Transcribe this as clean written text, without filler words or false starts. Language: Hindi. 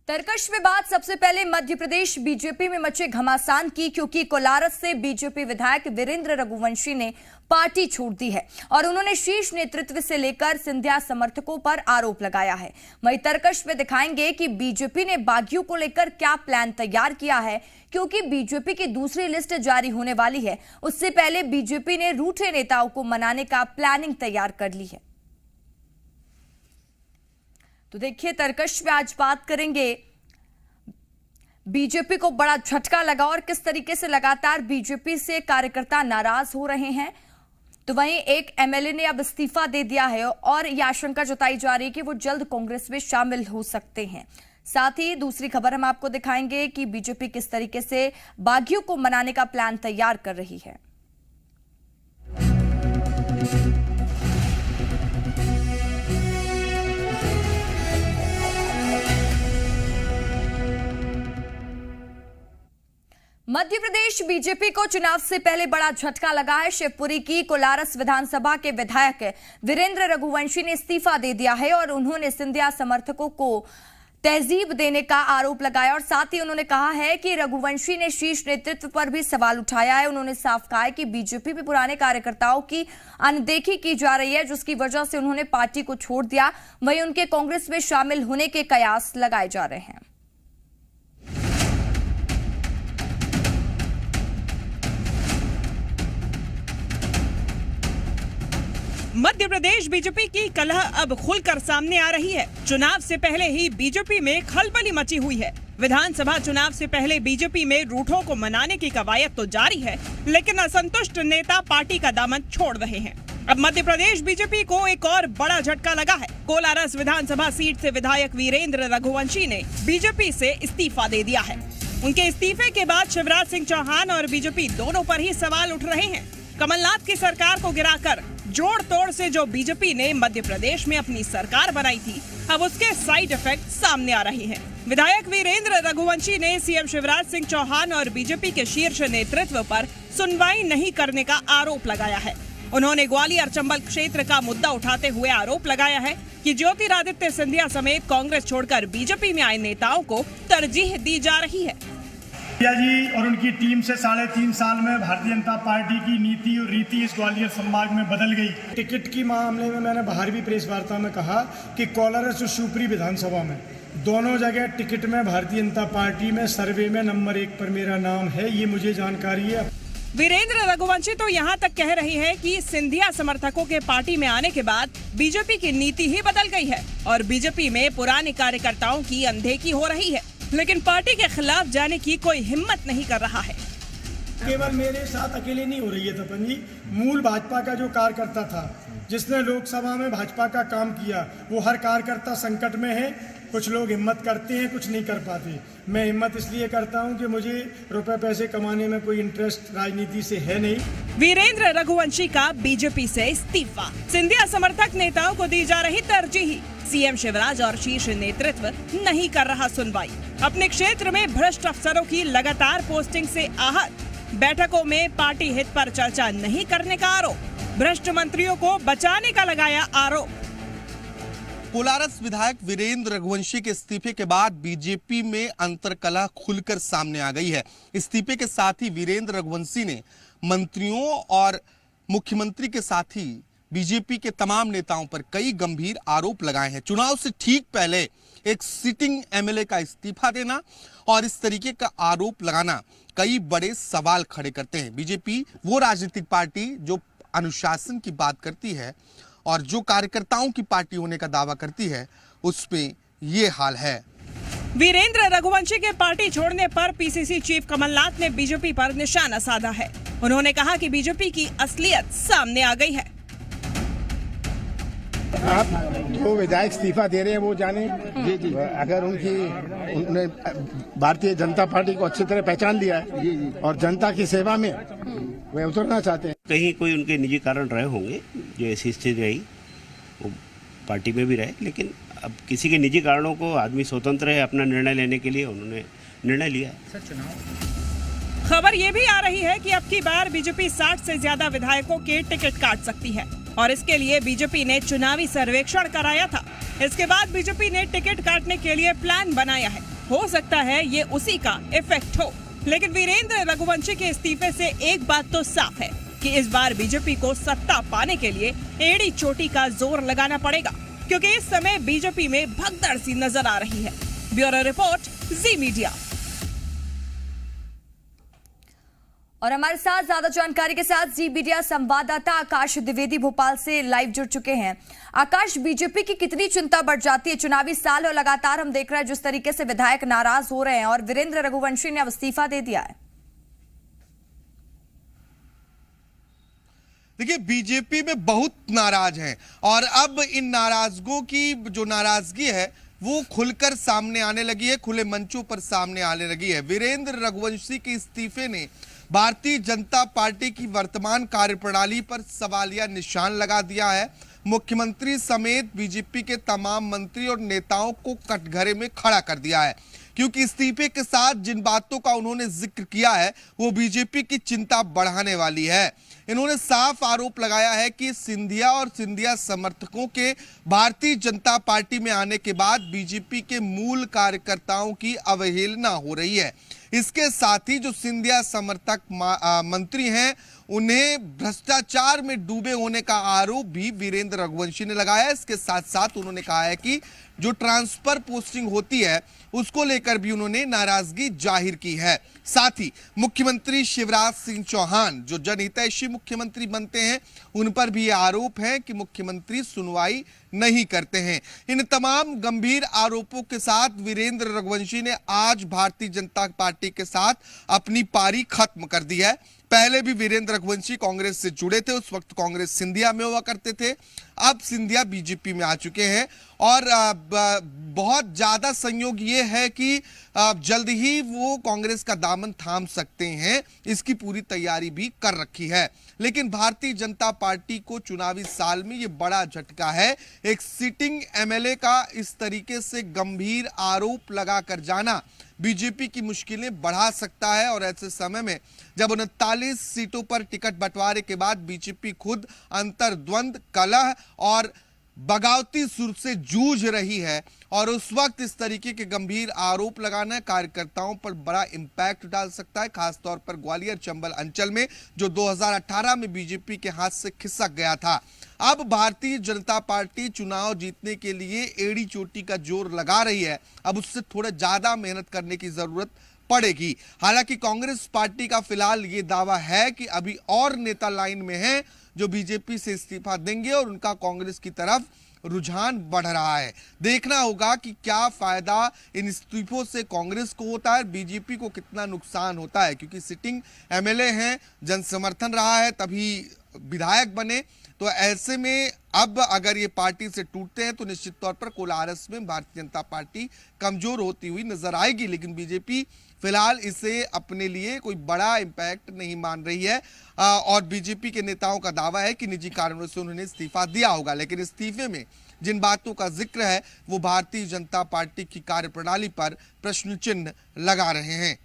तरकश विवाद सबसे पहले मध्य प्रदेश बीजेपी में मचे घमासान की, क्योंकि कोलारस से बीजेपी विधायक वीरेंद्र रघुवंशी ने पार्टी छोड़ दी है और उन्होंने शीर्ष नेतृत्व से लेकर सिंधिया समर्थकों पर आरोप लगाया है। वहीं तरकश में दिखाएंगे कि बीजेपी ने बागियों को लेकर क्या प्लान तैयार किया है, क्योंकि बीजेपी की दूसरी लिस्ट जारी होने वाली है। उससे पहले बीजेपी ने रूठे नेताओं को मनाने का प्लानिंग तैयार कर ली है। तो देखिए, तरकश में आज बात करेंगे बीजेपी को बड़ा झटका लगा और किस तरीके से लगातार बीजेपी से कार्यकर्ता नाराज हो रहे हैं। तो वहीं एक एमएलए ने अब इस्तीफा दे दिया है और यह आशंका जताई जा रही है कि वो जल्द कांग्रेस में शामिल हो सकते हैं। साथ ही दूसरी खबर हम आपको दिखाएंगे कि बीजेपी किस तरीके से बागियों को मनाने का प्लान तैयार कर रही है। मध्य प्रदेश बीजेपी को चुनाव से पहले बड़ा झटका लगा है। शिवपुरी की कोलारस विधानसभा के विधायक वीरेंद्र रघुवंशी ने इस्तीफा दे दिया है और उन्होंने सिंधिया समर्थकों को तहजीब देने का आरोप लगाया और साथ ही उन्होंने कहा है कि रघुवंशी ने शीर्ष नेतृत्व पर भी सवाल उठाया है। उन्होंने साफ कहा है कि बीजेपी में पुराने कार्यकर्ताओं की अनदेखी की जा रही है, जिसकी वजह से उन्होंने पार्टी को छोड़ दिया। वहीं उनके कांग्रेस में शामिल होने के कयास लगाए जा रहे हैं। मध्य प्रदेश बीजेपी की कलह अब खुलकर सामने आ रही है। चुनाव से पहले ही बीजेपी में खलबली मची हुई है। विधानसभा चुनाव से पहले बीजेपी में रूठों को मनाने की कवायद तो जारी है, लेकिन असंतुष्ट नेता पार्टी का दामन छोड़ रहे हैं। अब मध्य प्रदेश बीजेपी को एक और बड़ा झटका लगा है। कोलारस विधानसभा सीट से विधायक वीरेंद्र रघुवंशी ने बीजेपी से इस्तीफा दे दिया है। उनके इस्तीफे के बाद शिवराज सिंह चौहान और बीजेपी दोनों पर ही सवाल उठ रहे हैं। कमलनाथ की सरकार को गिराकर जोड़ तोड़ से जो बीजेपी ने मध्य प्रदेश में अपनी सरकार बनाई थी, अब उसके साइड इफेक्ट सामने आ रहे हैं। विधायक वीरेंद्र रघुवंशी ने सीएम शिवराज सिंह चौहान और बीजेपी के शीर्ष नेतृत्व पर सुनवाई नहीं करने का आरोप लगाया है। उन्होंने ग्वालियर चंबल क्षेत्र का मुद्दा उठाते हुए आरोप लगाया है कि ज्योतिरादित्य सिंधिया समेत कांग्रेस छोड़कर बीजेपी में आए नेताओं को तरजीह दी जा रही है। जी और उनकी टीम से 3.5 साल में भारतीय जनता पार्टी की नीति और रीति इस ग्वालियर संभाग में बदल गई। टिकट की मामले में मैंने बाहर भी प्रेस वार्ता में कहा कि कोलारस और शिवपुरी विधानसभा में दोनों जगह टिकट में भारतीय जनता पार्टी में सर्वे में नंबर 1 पर मेरा नाम है, ये मुझे जानकारी है। वीरेंद्र रघुवंशी तो यहाँ तक कह रही है कि सिंधिया समर्थकों के पार्टी में आने के बाद बीजेपी की नीति ही बदल गई है और बीजेपी में पुराने कार्यकर्ताओं की अनदेखी हो रही है, लेकिन पार्टी के खिलाफ जाने की कोई हिम्मत नहीं कर रहा है। केवल मेरे साथ अकेले नहीं हो रही है तपन जी। मूल भाजपा का जो कार्यकर्ता था, जिसने लोकसभा में भाजपा का काम किया, वो हर कार्यकर्ता संकट में है। कुछ लोग हिम्मत करते हैं, कुछ नहीं कर पाते। मैं हिम्मत इसलिए करता हूं कि मुझे रुपए पैसे कमाने में कोई इंटरेस्ट राजनीति से है नहीं। वीरेंद्र रघुवंशी का बीजेपी से इस्तीफा, सिंधिया समर्थक नेताओं को दी जा रही तरजीह, सीएम शिवराज और शीर्ष नेतृत्व नहीं कर रहा सुनवाई, अपने क्षेत्र में भ्रष्ट अफसरों की लगातार पोस्टिंग से आहत, बैठकों में पार्टी हित पर चर्चा नहीं करने का आरोप, भ्रष्ट मंत्रियों को बचाने का लगाया आरोप। कोलारस विधायक वीरेंद्र रघुवंशी के इस्तीफे के बाद बीजेपी में अंतर्कलह खुलकर सामने आ गई है। इस्तीफे के साथ ही वीरेंद्र रघुवंशी ने मंत्रियों और मुख्यमंत्री के साथ ही बीजेपी के तमाम नेताओं पर कई गंभीर आरोप लगाए हैं। चुनाव से ठीक पहले एक सिटिंग एमएलए का इस्तीफा देना और इस तरीके का आरोप लगाना कई बड़े सवाल खड़े करते हैं। बीजेपी वो राजनीतिक पार्टी जो अनुशासन की बात करती है और जो कार्यकर्ताओं की पार्टी होने का दावा करती है, उसमें ये हाल है। वीरेंद्र रघुवंशी के पार्टी छोड़ने पर पीसीसी चीफ कमलनाथ ने बीजेपी पर निशाना साधा है। उन्होंने कहा कि बीजेपी की असलियत सामने आ गई है। आप जो विधायक इस्तीफा दे रहे हैं वो जाने जी। अगर उन्होंने भारतीय जनता पार्टी को अच्छी तरह पहचान लिया है जी। और जनता की सेवा में वे उतरना चाहते हैं। कहीं कोई उनके निजी कारण रहे होंगे, जो ऐसी स्थिति रही, वो पार्टी में भी रहे, लेकिन अब किसी के निजी कारणों को आदमी स्वतंत्र है अपना निर्णय लेने के लिए, उन्होंने निर्णय लिया है। खबर ये भी आ रही है कि अब की बार बीजेपी 60 से ज्यादा विधायकों के टिकट काट सकती है और इसके लिए बीजेपी ने चुनावी सर्वेक्षण कराया था। इसके बाद बीजेपी ने टिकट काटने के लिए प्लान बनाया है। हो सकता है ये उसी का इफेक्ट हो। लेकिन वीरेंद्र रघुवंशी के इस्तीफे से एक बात तो साफ है कि इस बार बीजेपी को सत्ता पाने के लिए एड़ी चोटी का जोर लगाना पड़ेगा, क्योंकि इस समय बीजेपी में भगदड़ सी नजर आ रही है। ब्यूरो रिपोर्ट, जी मीडिया। और हमारे साथ ज्यादा जानकारी के साथ जी मीडिया संवाददाता आकाश द्विवेदी भोपाल से लाइव जुड़ चुके हैं। आकाश, बीजेपी की कितनी चिंता बढ़ जाती है चुनावी साल और लगातार हम देख रहे हैं जिस तरीके से विधायक नाराज हो रहे हैं और वीरेंद्र रघुवंशी ने अब इस्तीफा दे दिया है। देखिए, बीजेपी में बहुत नाराज हैं और अब इन नाराजगों की जो नाराजगी है वो खुलकर सामने आने लगी है, खुले मंचों पर सामने आने लगी है। वीरेंद्र रघुवंशी के इस्तीफे ने भारतीय जनता पार्टी की वर्तमान कार्यप्रणाली पर सवालिया निशान लगा दिया है। मुख्यमंत्री समेत बीजेपी के तमाम मंत्री और नेताओं को कटघरे में खड़ा कर दिया है, क्योंकि इस्तीफे के साथ जिन बातों का उन्होंने जिक्र किया है वो बीजेपी की चिंता बढ़ाने वाली है। इन्होंने साफ आरोप लगाया है कि सिंधिया और सिंधिया समर्थकों के भारतीय जनता पार्टी में आने के बाद बीजेपी के मूल कार्यकर्ताओं की अवहेलना हो रही है। इसके साथ ही जो सिंधिया समर्थक मंत्री हैं उन्हें भ्रष्टाचार में डूबे होने का आरोप भी वीरेंद्र रघुवंशी ने लगाया। इसके साथ साथ उन्होंने कहा है कि जो ट्रांसफर पोस्टिंग होती है उसको लेकर भी उन्होंने नाराजगी जाहिर की है। साथ ही मुख्यमंत्री शिवराज सिंह चौहान जो जनहितैषी मुख्यमंत्री बनते हैं उन पर भी आरोप है कि मुख्यमंत्री सुनवाई नहीं करते हैं। इन तमाम गंभीर आरोपों के साथ वीरेंद्र रघुवंशी ने आज भारतीय जनता पार्टी के साथ अपनी पारी खत्म कर दी है। पहले भी वीरेंद्र रघुवंशी कांग्रेस से जुड़े थे, उस वक्त कांग्रेस सिंधिया में हुआ करते थे, अब सिंधिया बीजेपी में आ चुके हैं और बहुत ज्यादा संयोग ये है कि जल्द ही वो कांग्रेस का दामन थाम सकते हैं, इसकी पूरी तैयारी भी कर रखी है। लेकिन भारतीय जनता पार्टी को चुनावी साल में ये बड़ा झटका है। एक सिटिंग एमएलए का इस तरीके से गंभीर आरोप लगाकर जाना बीजेपी की मुश्किलें बढ़ा सकता है और ऐसे समय में जब 39 सीटों पर टिकट बंटवारे के बाद बीजेपी खुद अंतर्द्वंद, कलह और बगावती सुर से जूझ रही है और उस वक्त इस तरीके के गंभीर आरोप लगाना कार्यकर्ताओं पर बड़ा इंपैक्ट डाल सकता है, खासतौर पर ग्वालियर चंबल अंचल में जो 2018 में बीजेपी के हाथ से खिसक गया था। अब भारतीय जनता पार्टी चुनाव जीतने के लिए एड़ी चोटी का जोर लगा रही है। अब उससे थोड़ा ज्यादा मेहनत करने की जरूरत पड़ेगी। हालांकि कांग्रेस पार्टी का फिलहाल ये दावा है कि अभी और नेता लाइन में हैं जो बीजेपी से इस्तीफा देंगे और उनका कांग्रेस की तरफ रुझान बढ़ रहा है। देखना होगा कि क्या फायदा इन इस्तीफों से कांग्रेस को होता है, बीजेपी को कितना नुकसान होता है, क्योंकि सिटिंग एमएलए हैं, जन समर्थन रहा है तभी विधायक बने। तो ऐसे में अब अगर ये पार्टी से टूटते हैं तो निश्चित तौर पर कोलारस में भारतीय जनता पार्टी कमजोर होती हुई नजर आएगी। लेकिन बीजेपी फिलहाल इसे अपने लिए कोई बड़ा इंपैक्ट नहीं मान रही है और बीजेपी के नेताओं का दावा है कि निजी कारणों से उन्होंने इस्तीफा दिया होगा। लेकिन इस्तीफे में जिन बातों का जिक्र है वो भारतीय जनता पार्टी की कार्यप्रणाली पर प्रश्न चिन्ह लगा रहे हैं।